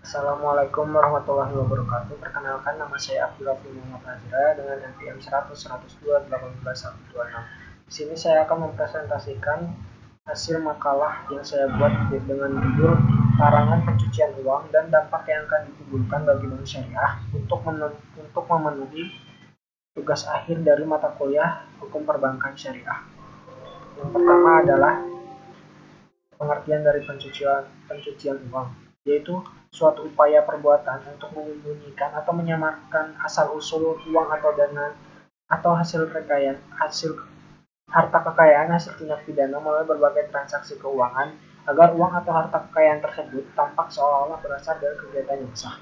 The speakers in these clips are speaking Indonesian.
Assalamualaikum warahmatullahi wabarakatuh. Perkenalkan, nama saya Abdullah Muhammad Azra dengan NPM 100 102 18 126. Di sini saya akan mempresentasikan hasil makalah yang saya buat dengan judul Larangan Pencucian Uang dan Dampak yang akan ditimbulkan bagi Bank Syariah untuk memenuhi tugas akhir dari mata kuliah Hukum Perbankan Syariah. Yang pertama adalah pengertian dari pencucian uang, yaitu suatu upaya perbuatan untuk menyembunyikan atau menyamarkan asal-usul uang atau dana atau hasil harta kekayaan hasil tindak pidana melalui berbagai transaksi keuangan agar uang atau harta kekayaan tersebut tampak seolah-olah berasal dari kegiatan yang sah.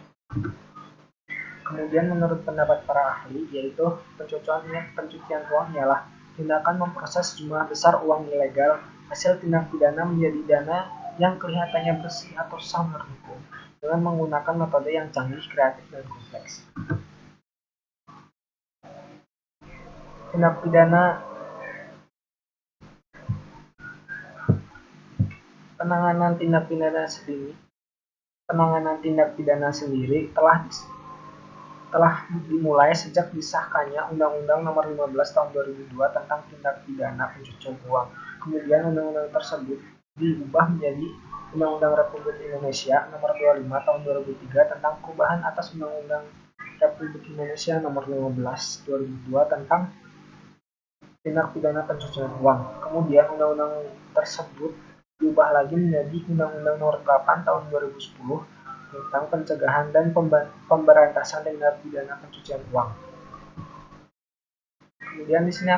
Kemudian menurut pendapat para ahli, yaitu pencucian uang ialah tindakan memproses jumlah besar uang ilegal hasil tindak pidana menjadi dana yang kelihatannya bersih atau sah menurut hukum dengan menggunakan metode yang canggih, kreatif, dan kompleks. Tindak pidana penanganan tindak pidana sendiri telah dimulai sejak disahkannya Undang-Undang Nomor 15 Tahun 2002 tentang tindak pidana pencucian uang. Kemudian undang-undang tersebut diubah menjadi Undang-Undang Republik Indonesia Nomor 25 Tahun 2003 tentang perubahan atas Undang-Undang Republik Indonesia Nomor 15 2002 tentang tindak pidana pencucian uang. Kemudian undang-undang tersebut diubah lagi menjadi Undang-Undang Nomor 8 Tahun 2010 tentang pencegahan dan pemberantasan tindak pidana pencucian uang. Kemudian di sini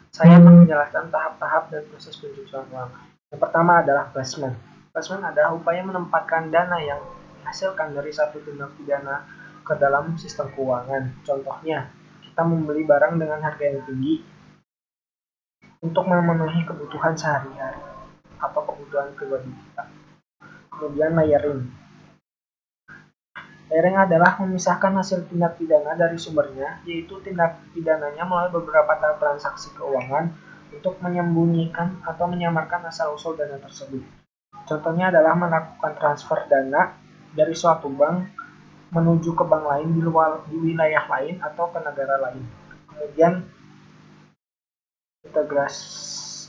saya akan menjelaskan tahap-tahap dan proses pencucian uang. Yang pertama adalah placement. Placement adalah upaya menempatkan dana yang dihasilkan dari satu tindak pidana ke dalam sistem keuangan. Contohnya, kita membeli barang dengan harga yang tinggi untuk memenuhi kebutuhan sehari-hari atau kebutuhan pribadi kita. Kemudian layering. Layering adalah memisahkan hasil tindak pidana dari sumbernya, yaitu tindak pidananya melalui beberapa tahap transaksi keuangan untuk menyembunyikan atau menyamarkan asal-usul dana tersebut. Contohnya adalah melakukan transfer dana dari suatu bank menuju ke bank lain di wilayah lain atau ke negara lain. Kemudian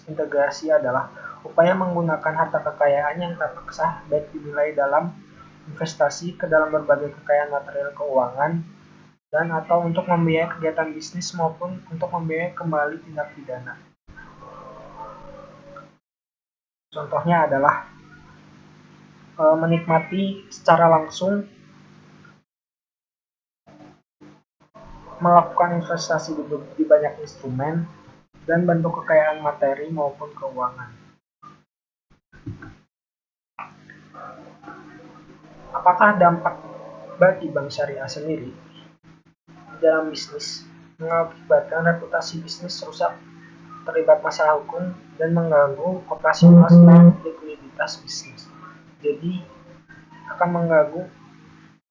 integrasi adalah upaya menggunakan harta kekayaan yang tampak sah baik dinilai dalam investasi ke dalam berbagai kekayaan material keuangan dan atau untuk membiayai kegiatan bisnis maupun untuk membiayai kembali tindak pidana. Contohnya adalah menikmati secara langsung, melakukan investasi di banyak instrumen, dan bentuk kekayaan materi maupun keuangan. Apakah dampak bagi bank syariah sendiri dalam bisnis mengakibatkan reputasi bisnis rusak, terlibat masalah hukum, dan mengganggu operasional dan likuiditas bisnis? Jadi akan mengganggu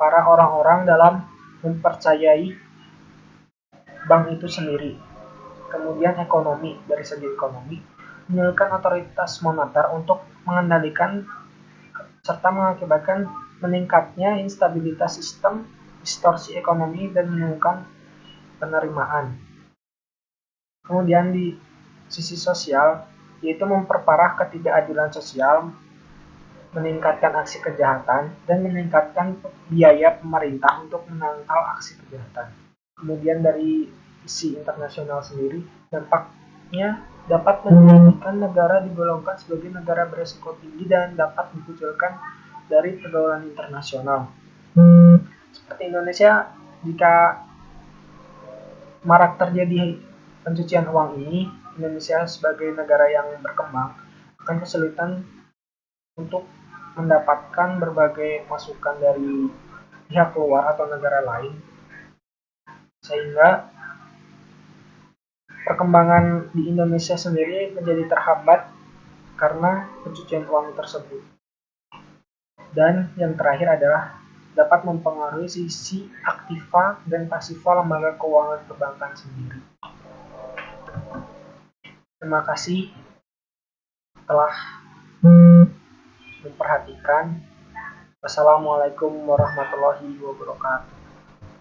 para orang-orang dalam mempercayai bank itu sendiri. Kemudian ekonomi, dari segi ekonomi, menyulitkan otoritas moneter untuk mengendalikan serta mengakibatkan meningkatnya instabilitas sistem, distorsi ekonomi, dan menimbulkan penerimaan. Kemudian di sisi sosial, yaitu memperparah ketidakadilan sosial, meningkatkan aksi kejahatan, dan meningkatkan biaya pemerintah untuk menangkal aksi kejahatan. Kemudian dari sisi internasional sendiri, dampaknya dapat menjadikan negara digolongkan sebagai negara beresiko tinggi dan dapat dikucilkan dari pergaulan internasional. Seperti Indonesia, jika marak terjadi pencucian uang ini, Indonesia sebagai negara yang berkembang akan kesulitan untuk mendapatkan berbagai masukan dari pihak luar atau negara lain, sehingga perkembangan di Indonesia sendiri menjadi terhambat karena pencucian uang tersebut. Dan yang terakhir adalah dapat mempengaruhi sisi aktiva dan pasifa lembaga keuangan perbankan sendiri. Terima kasih telah memperhatikan. Wassalamualaikum warahmatullahi wabarakatuh.